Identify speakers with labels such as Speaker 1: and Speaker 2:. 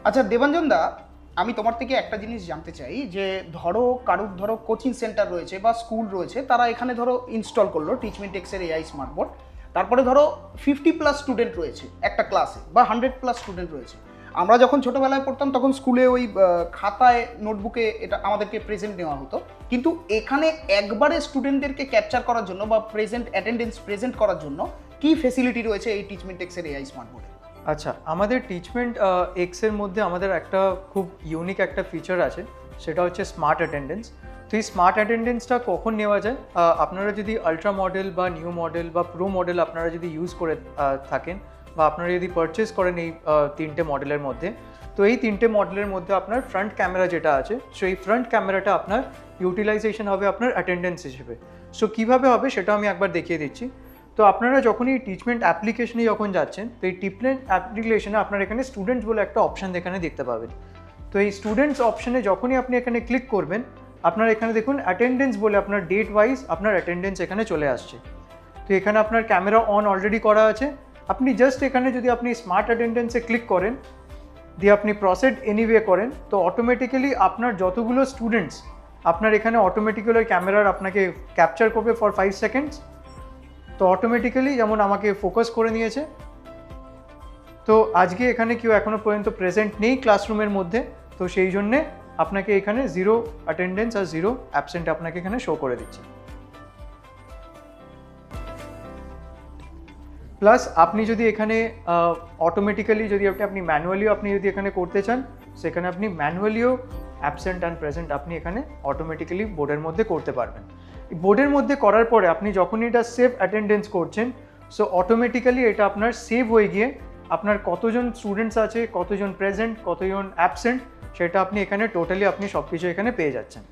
Speaker 1: আচ্ছা দেবাঞ্জন দা, আমি তোমার থেকে একটা জিনিস জানতে চাই যে কারুর কোচিং সেন্টার রয়েছে বা স্কুল রয়েছে, তারা এখানে ইনস্টল করলো টিচমেন্ট এক্সের এআই স্মার্ট বোর্ড। তারপরে 50+ স্টুডেন্ট রয়েছে একটা ক্লাসে বা 100+ স্টুডেন্ট রয়েছে। আমরা যখন ছোটবেলায় পড়তাম তখন স্কুলে ওই খাতায় নোটবুকে এটা আমাদেরকে প্রেজেন্ট নেওয়া হতো, কিন্তু এখানে একবারে স্টুডেন্টদেরকে ক্যাপচার করার জন্য বা অ্যাটেন্ডেন্স প্রেজেন্ট করার জন্য কি ফেসিলিটি রয়েছে এই টিচমেন্ট এক্সের এআই স্মার্ট বোর্ডে?
Speaker 2: আচ্ছা, আমাদের টিচমেন্ট এক্সের মধ্যে আমাদের একটা খুব ইউনিক একটা ফিচার আছে, সেটা হচ্ছে স্মার্ট অ্যাটেন্ডেন্স। তো এই স্মার্ট অ্যাটেন্ডেন্সটা কখন নেওয়া যায়? আপনারা যদি আলট্রা মডেল বা নিউ মডেল বা প্রো মডেল আপনারা যদি ইউজ করে থাকেন বা আপনারা যদি পারচেস করেন এই তিনটে মডেলের মধ্যে, তো এই তিনটে মডেলের মধ্যে আপনার ফ্রন্ট ক্যামেরা যেটা আছে, সেই ফ্রন্ট ক্যামেরাটা আপনার ইউটিলাইজেশন হবে আপনার অ্যাটেন্ডেন্স হিসেবে। সো কীভাবে হবে সেটা আমি একবার দেখিয়ে দিচ্ছি। তো আপনারা যখনই টিচমেন্ট অ্যাপ্লিকেশনে যখন যাচ্ছেন, তো এই টিচমেন্ট অ্যাপ্লিকেশনে আপনার এখানে স্টুডেন্টস বলে একটা অপশান এখানে দেখতে পাবেন। তো এই স্টুডেন্টস অপশানে যখনই আপনি এখানে ক্লিক করবেন, আপনার এখানে দেখুন অ্যাটেন্ডেন্স বলে আপনার ডেট ওয়াইজ আপনার অ্যাটেন্ডেন্স এখানে চলে আসছে। তো এখানে আপনার ক্যামেরা অন অলরেডি করা আছে। আপনি জাস্ট এখানে যদি আপনি স্মার্ট অ্যাটেন্ডেন্সে ক্লিক করেন, দিয়ে আপনি প্রসিড এনিওয়ে করেন, তো অটোমেটিক্যালি আপনার যতগুলো স্টুডেন্টস আপনার এখানে অটোমেটিক্যালি ক্যামেরার আপনাকে ক্যাপচার করবে ফর 5 সেকেন্ডস। তো অটোমেটিক্যালি যেমন আমাকে ফোকাস করে নিয়েছে। তো আজকে এখানে কেউ এখনও পর্যন্ত প্রেজেন্ট নেই ক্লাসরুমের মধ্যে, তো সেই জন্যে আপনাকে এখানে 0 অ্যাটেন্ডেন্স আর 0 অ্যাবসেন্ট আপনাকে এখানে শো করে দিচ্ছে। প্লাস আপনি যদি এখানে অটোমেটিক্যালি যদি আপনি ম্যানুয়ালিও আপনি যদি এখানে করতে চান, সেখানে আপনি ম্যানুয়ালিও অ্যাবসেন্ট অ্যান্ড প্রেজেন্ট আপনি এখানে অটোমেটিক্যালি বোর্ডের মধ্যে করতে পারবেন। বোর্ডের মধ্যে করার পরে আপনি যখনই এটা সেভ অ্যাটেন্ডেন্স করছেন, সো অটোমেটিক্যালি এটা আপনার সেভ হয়ে গিয়ে আপনার কতজন স্টুডেন্টস আছে, কতজন প্রেজেন্ট, কতজন অ্যাবসেন্ট, সেটা আপনি এখানে টোটালি আপনি সব কিছু এখানে পেয়ে যাচ্ছেন।